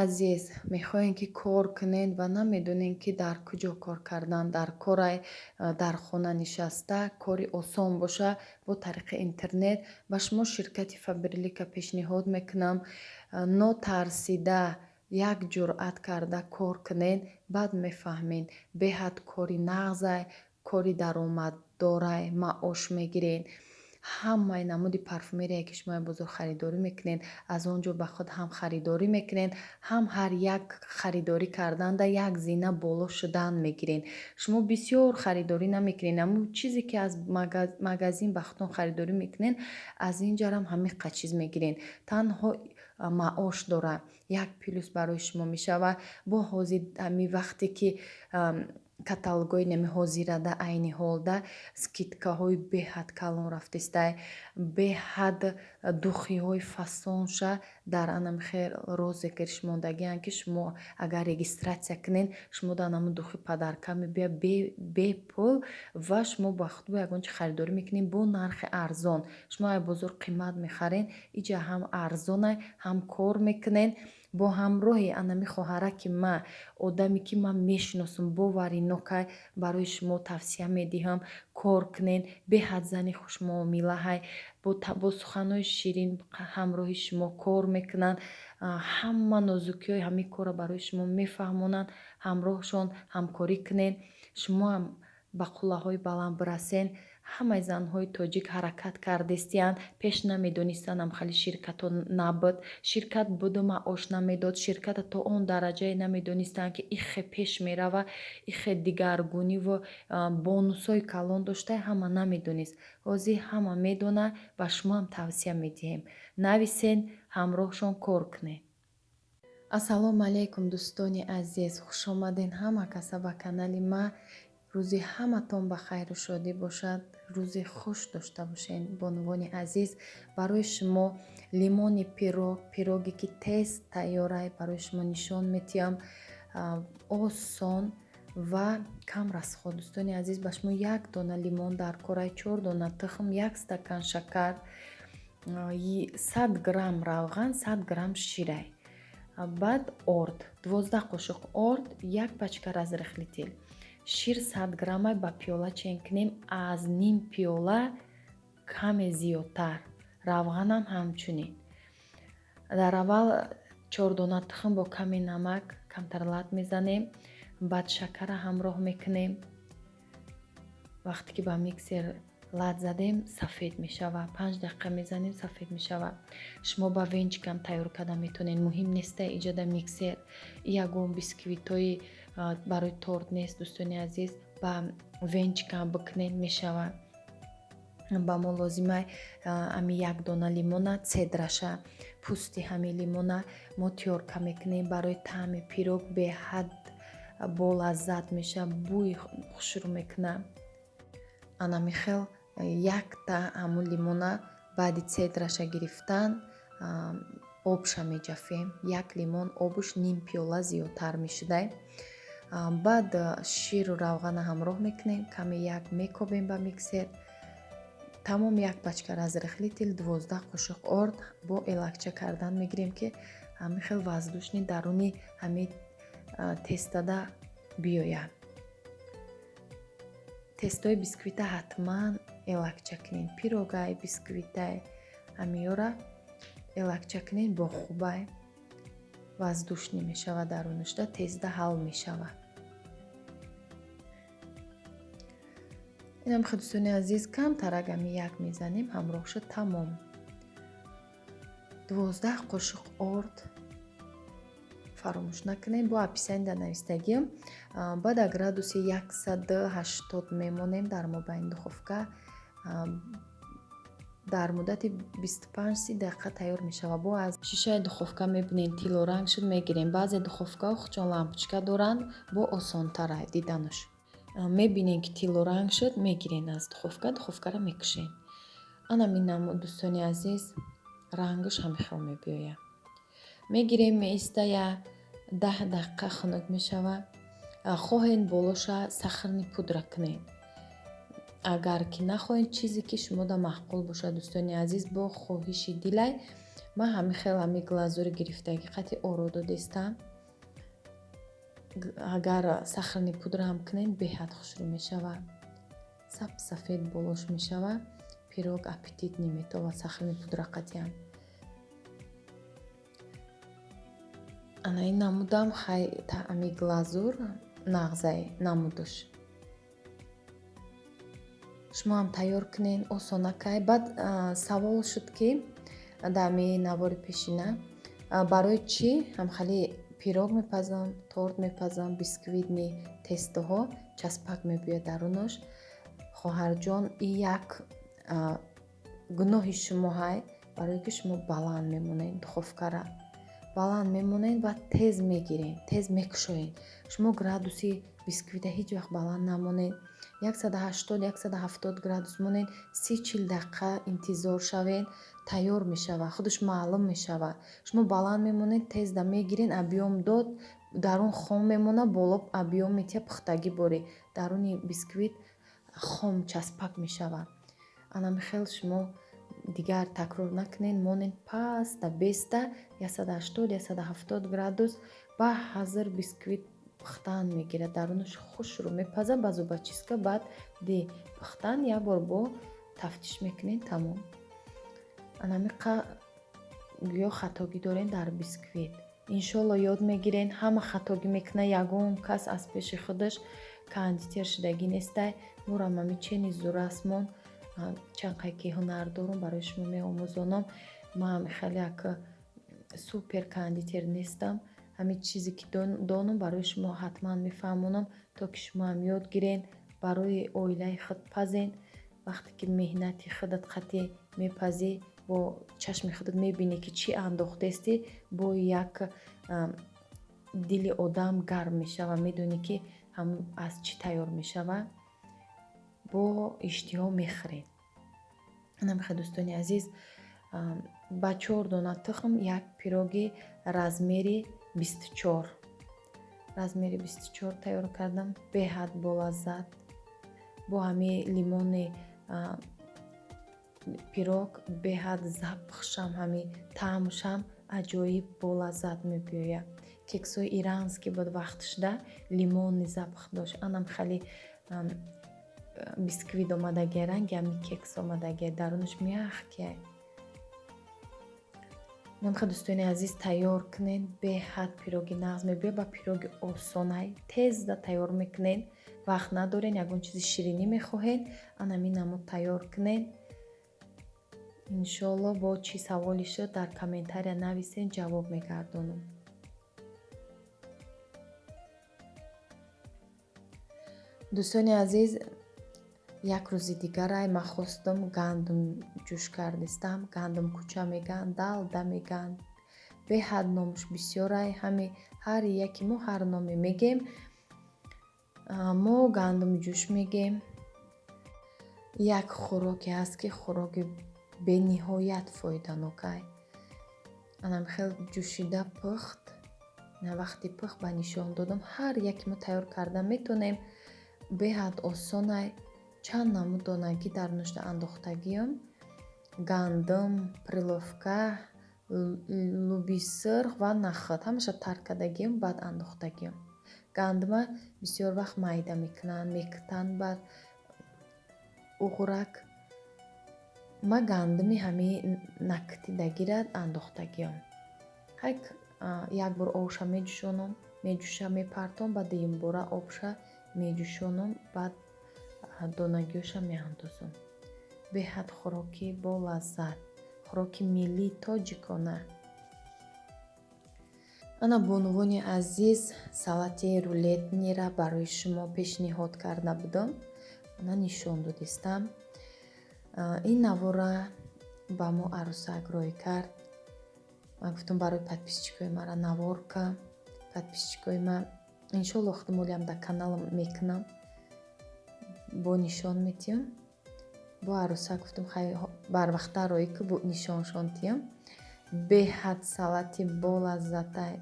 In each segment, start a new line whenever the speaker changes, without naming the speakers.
азиз, мехоҳем ки кор кунед ва намедонем ки дар куҷо кор кардан, дар корай дар хона нишаста кори осон боша бо тариқи интернет ба шумо ширкати Фаберлика пешниҳод мекунам, нотарсида як ҷуръат карда кор кунед, баъд мефаҳмед беҳад кори нағзай, кори даромаддорай, маош мегиред. ҳамаи намуди парфюмерияе ки шумо бозор харидорӣ мекунед, аз он ҷо ба худ ҳам харидорӣ мекунед, ҳам ҳар як харидорӣ карданда як зина боло шудан мегиред. шумо бисёр харидорӣ намекунед, аммо чизе ки аз магазин ба худтон харидорӣ мекунед, аз ин ҷарам ҳамиқа чиз мегиред. танҳо маош дора, як плюс барои шумо мешава. бо ҳозир ҳами вақте ки каталогои нами ҳозирада айни ҳолда скидкаҳои беҳад калон рафтистай, беҳад духиҳои фасонша дар анами хел розе киршмондагиан ки шумо агар регистратсия кунед, шумо дар намо духи падарка мебия бепул ва шумо ба худ ягончи харидорӣ мекунед бо нархи арзон. шумо ай бозор қимат мехаред, иҷа ҳам арзонай, ҳам кор мекунед. бо ҳамроҳи анами хоҳараки ма, одаме ки ман мешиносам, боваринокай, барои шумо тавсия медиҳам кор кунед, беҳад зани хушмуомилаҳай, бо суханҳои ширин ҳамроҳи шумо кор мекунанд, ҳама нозукиҳои ҳамин кора барои шумо мефаҳмонанд, ҳамроҳшон ҳамкорӣ кунед. шумо ҳам ба қуллаҳои баланд бирасен. ҳамаи занҳои тоҷик ҳаракат кардестиянд, пеш намедонистанд амхали ширкато набуд, ширкат буду маош намедод, ширката то он дараҷае намедонистанд ки ихе пеш мерава, ихе дигаргуниву бонусҳои калон доштаи ҳама намедонист. ҳозир ҳама медона ва шумоам тавсия медиҳем. нависен, ҳамроҳшон кор кунед. ассалому алайкум дӯстони азиз, хушомаден ҳама каса ба канали ма. рӯзи ҳаматон ба хайру шодӣ бошад, рӯзи хуш дошта бошед. бонувони азиз, барои шумо лимони пироге ки тез тайёрай барои шумо нишон метиҳам. осон ва кам расход. дӯстони азиз, ба шумо як дона лимон дар корай, 4 дона тухм, 1 стакан шакар, 100 грамм равған, 100 грамм ширай, баъд орд, 12 қошуқ орд, 1 пачка разрихли тел, шир 100 граммай ба пиёла чен кунем, аз ним пиёла каме зиёдтар, равғанам ҳамчунин. дар аввал 4 дона тухм бо каме намак камтар лат мезанем, баъд шакара ҳамроҳ мекунем. вақте ки ба миксер лат задем, сафед мешава, 5 дақиқа мезанем, сафед мешава. шумо ба венчикам тайёр карда метавонед, муҳим неста иҷода миксер. ягон бисквитои барои торт нест дӯстони азиз, ба венчикам бикунед мешава. ба мо лозимай ами 1 дона лимона, цедраша, пӯсти ҳами лимона мо тиёрка мекунем барои таъми пирог беҳад болаззат меша, бӯи хушрӯ мекуна. анами хел 1 та ҳамун лимона баъди цедраша гирифтан обша меҷафем. 1 лимон обуш ним пиёла зиёдтар мешудай. баъд ширу равғана ҳамроҳ мекунем, каме 1 мекобем ба миксер. тамом 1 пачка разрихли тил, 12 қошуқ орд бо элакча кардан мегирем ки ҳамин хел воздушни даруни ҳамин тестада биёяд. тестои бисквита ҳатман элакча кунед, пирогай, бисквитай ҳамиёра элакча кунед, бо хубай воздушни мешава дарунашда, тезда ҳал мешава. инам дӯстони азиз, камтарак ами 1 мезанем, ҳамроҳ шуд, тамом. 12 қошуқ орд фаромӯш накунед, бо аписани дар навистагиам. ба дар градуси 180 мемонем дар мобайни духовка. дар муддати 25-30 дақиқа тайёр мешава. бо аз шишаи духовка мебинем тилоранг шуд, мегирем. баъзе духовкаҳо худчон лампочка доранд, бо осонтара диданаш. мебинем ки тилоранг шуд, мегирен аз духовка, духовкара мекушем. анамин намо дӯстони азиз, рангаш ҳамихел мебиёяд. мегирем, меистая 10 дақиқа хунук мешава. хоҳед болоша сахарни пудра кунед. агар ки нахоҳед чизе ки шумода маъқул бошад дӯстони азиз, бо хоҳиши дилай ман ҳами глазури гирифтагӣ қати ороду дистам. Агар сахарни пудрам кунен беҳад хушрӯ мешавад. Сафед болош мешавад. Пирог аппетит неметовад сахарни пудра қатиам. Ана ин намудам хай таъми глазур нағзай намудуш. Шумо ҳам тайёр кунен, осонакай. Баъд савол шуд ки дами навори пешина барои чӣ ҳамхали пирог мепазам, торт мепазам, бисквитни тестоҳо часпак мебиёд дарунаш. хоҳарҷон, и як гуноҳи шумо ҳай, барое ки шумо баланд мемонед духовкара. баланд мемонед ва тез мегиред, тез мекушоед. Шумо градуси бисквита ҳеҷ вақт баланд намонед. 180-170 градус монед, 30-40 дақиқа интизор шавед, тайёр мешавад, худаш маълум мешавад. Шумо баланд мемонед, тезда мегиред, объем дод, дарун хом мемонад, боло объем метия пухтагӣ борӣ. Даруни бисквит хом часпак мешавад. Анами хел шумо дигар такрор накунед, монед паста беста 180-170 градус ба ҳазир бисквит пухтан мегирад. Дарунаш хушрӯ мепаза ба зубочистка, баъд ди пухтан як бор бо тафтиш мекунед, тамом. Анамиқа гӯё хатогӣ дорем дар бисквит. Иншолло ёд мегирен. Ҳама хатогӣ мекуна, ягон кас аз пеши худаш кондитер шудагӣ нестай. Мурам ҳами чени зурасмон чанд қайки ҳунар дорум, барои шумо меомӯзонам. Ман хеле як супер кондитер нестам. ҳамин чизе ки донам барои шумо ҳатман мефаҳмонам, то ки шумо ҳам ёд гирен, барои оилаи худ пазен. вақте ки меҳнати худат қатъи мепазӣ, бо чашми худат мебинӣ ки чӣ андохтестӣ, бо як дили одам гарм мешавад, медонӣ ки аз чӣ тайёр мешавад, бо иштиҳо мехӯред. намехоҳ дӯстони азиз, ба 4 дона тухм як пироги размери 24 тайёр кардам. Беҳад болаззат. бо ҳамин лимони пирог беҳад запхшам, ҳамин таъмшам аҷоиб болаззат мебиёяд. кексои иранский буд вақташда, лимонни запх дошт. анам хали бисквит омадагия, ранги ҳамин кекс омадагия, дарунаш мягкия. намехоҳ дӯстони азиз тайёр кунед. беҳад пироги нағз мебиёд. ба пироги осонай тезда тайёр мекунед. вақт надорен, ягон чизи ширинӣ мехоҳед, анамин намуд тайёр кунед. иншолло бо чӣ саволи шуд дар комментария нависед, ҷавоб мегардонам. дӯстони азиз, як рӯзи дигарай ман хостам гандум ҷӯш кардистам. гандум куча мегӯянд, далда мегӯянд, беҳад номаш бисёрай. ҳами ҳар яки мо ҳар номе мегем. мо гандум ҷӯш мегем. як хӯроке ҳаст ки хӯроки бениҳоят фоиданокай. анам хел ҷӯшида пухт. вақти пухт ба нишон додам. ҳар яки мо тайёр карда метонем. беҳад осонай. чанд намуд донагӣ дар нӯшда андохтагиам. гандум, приловка, луби сирх ва наход ҳамаша тар кардагиам, баъд андохтагиам. гандума бисёр вақт майда мекунанд, мекутанд ба уғрак. ма гандуми ҳамин накутидагира андохтагиам. як бор обша меҷӯшонам, меҷӯша мепартом, ба дуюм бора обша меҷӯшонам, баъд донагиёша меандозам. беҳад хӯроки болаззат, хӯроки миллии тоҷикона. ана бонувони азиз, салати рулетниро барои шумо пешниҳод карда будам. ана нишон додистам. ин навора ба мо арӯсак рой кард. ман гуфтам барои подписчикои мара навор ка. подписчикои ман иншолло ихтимолиам дар каналам мекунам, бо нишон метиям. бо арӯсак гуфтам хай барвақта рой ка, бо нишоншон тиям. беҳад салати болаззатай.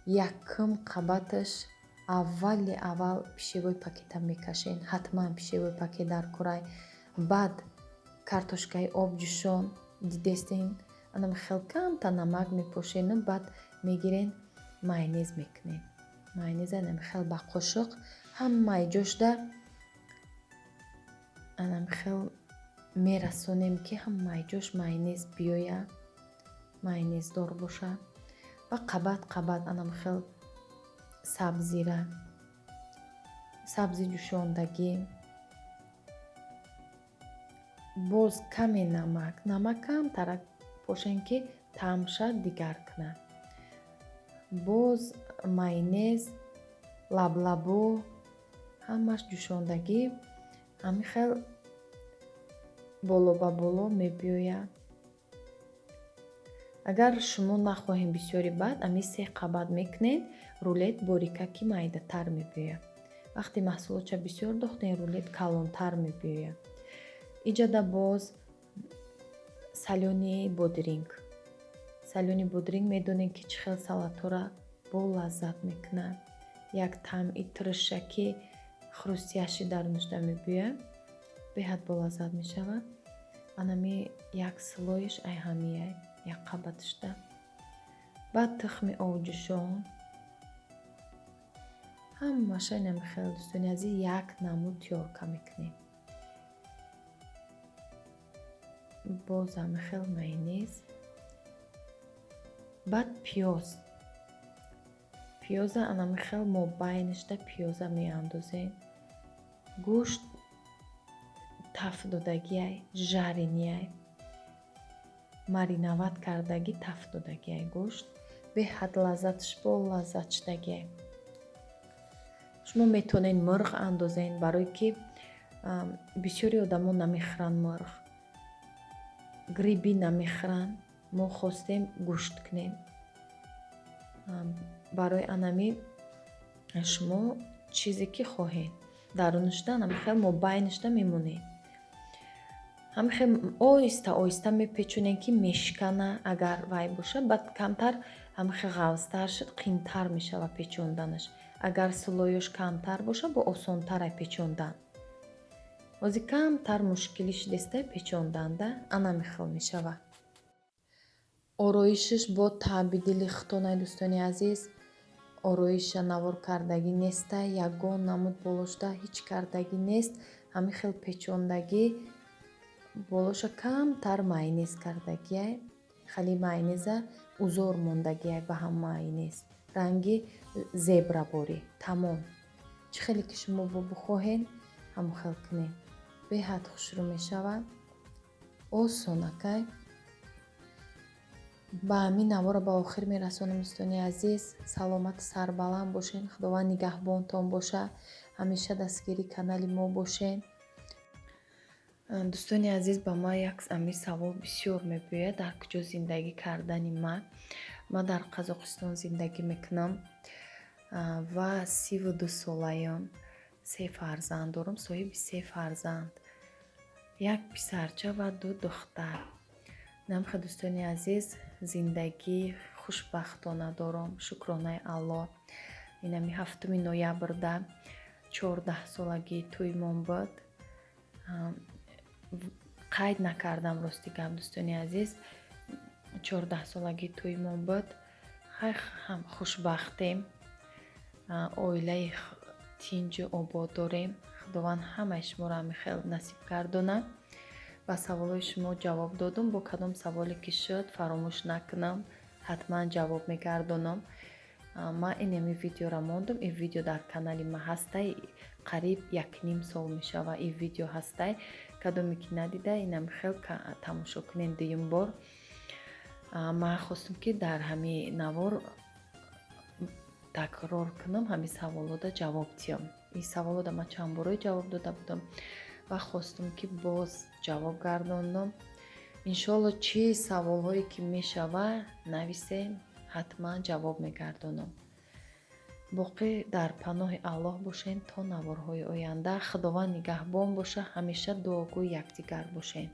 якум қабаташ аввали аввал пишевои пакета мекашен. ҳатман пишевои пакет дар корай. баъд картошкаи обҷӯшон дидестин анам хел камта намак мепошен, баъд мегирен майонез мекунем. Майонез анам хел ба қошуқ ҳамаи ҷошда анам хел мерасонем ки ҳамаи ҷош майонез биёя, майонездор боша. Ва қабат анам хел сабзира, сабзи ҷӯшондагӣ, боз каме намак камтара бошен ки таъмша дигар кунад. боз майонез, лаблабу, ҳамаш ҷӯшондагӣ ҳамин хел боло ба боло мебиёяд. агар шумо нахоҳем бисёри бад, ами 3 қабат мекунед, рулет борика ки майдатар мебиёяд. вақте маҳсулотша бисёр дохтен, рулет калонтар мебиёяд. иҷада боз салёни бодринг. салёни бодринг медонем ки чӣ хел салатора бо лаззат мекунад. як таъми тиршаки хрустяши дарунашда мебиёяд, беҳад болаззат мешавад. анами як слоиш ай ҳамияй, як қабаташда. баъд тухми овҷӯшон, ҳамаша инами хел дӯстони азиз як намуд тёрка мекунем. боз ҳами хел майонез, баъд пиёза анами хел мо байнишда пиёза меандозем. гӯшт таф додагиай, жаринияй, мариноват кардагӣ таф додагиай гӯшт, беҳад лаззатш бо лаззат шудагиай. шумо метавонед мурғ андозен, барое ки бисёри одамон намехӯранд мурғ, гриби намехӯранд. мо хостем гӯшт кунем. барои анами шумо чизе ки хоҳед дарунашда анами хел мо байнишда мемонед. ҳамин хел оҳиста мепечонем ки мешкана агар вай боша, баъд камтар ҳамин хел ғавзтар шуд, қийтар мешава печонданаш. агар слоёш камтар боша, бо осонтара печондан. ози камтар мушкилӣ шудеста печонданда, анами хел мешава. ороишаш бо таъби дили худтонай дӯстони азиз. ороиша навор кардагӣ нестай, ягон намуд болошда ҳеҷ кардагӣ нест. ҳамин хел печондагӣ болоша камтар майонез кардагиай, хали майонеза узор мондагиай ба ҳам майонез. ранги зебраборӣ тамом. чӣ хеле ки шумо бихоҳед ҳамон хел кунед. беҳад хушрӯ мешавад. осонакай. ба ҳамин навора ба охир мерасонам дӯстони азиз. саломату сарбаланд бошен. худованд нигаҳбонтон боша. ҳамеша дастгири канали мо бошен. дӯстони азиз, ба ман як ами савол бисёр мебиёяд, дар куҷо зиндагӣ кардани ман. ман дар Қазоқистон зиндагӣ мекунам ва 32 солаям. 3 фарзанд дорам, соҳиби 3 фарзанд. як писарча ва 2 духтар. намха дӯстони азиз, зиндагӣ хушбахтона дорам, шукронаи Аллоҳ. инами 7 ноябрда 14 солагӣ тӯймон буд. қайд накардам рости гап дӯстони азиз. 14 солагӣ тӯймон буд. ҳам хушбахтем. оилаи тинҷу обод дорем. худованд ҳамаи шуморо ҳамихел насиб гардонад. ба саволҳои шумо ҷавоб додам. бо кадом саволе ки шуд фаромӯш накунам, ҳатман ҷавоб мегардонам. ман инами видеоро мондам. ин видео дар канали ма ҳастай. қариб 1.5 сол мешава ин видео ҳастай. кадоме ки надида, инами хел тамошо кунен дуюм бор. ман хостам ки дар ҳамин навор такрор кунам, ҳамин саволода ҷавоб диҳам. ин саволода ман чанд борои ҷавоб дода будам ва хостам ки боз ҷавоб гардонам. иншоалло чӣ саволҳое ки мешава нависем, ҳатман ҷавоб мегардонам. боқӣ дар паноҳи Аллоҳ бошен то наворҳои оянда. худованд нигаҳбон боша. ҳамеша дуогӯи якдигар бошен.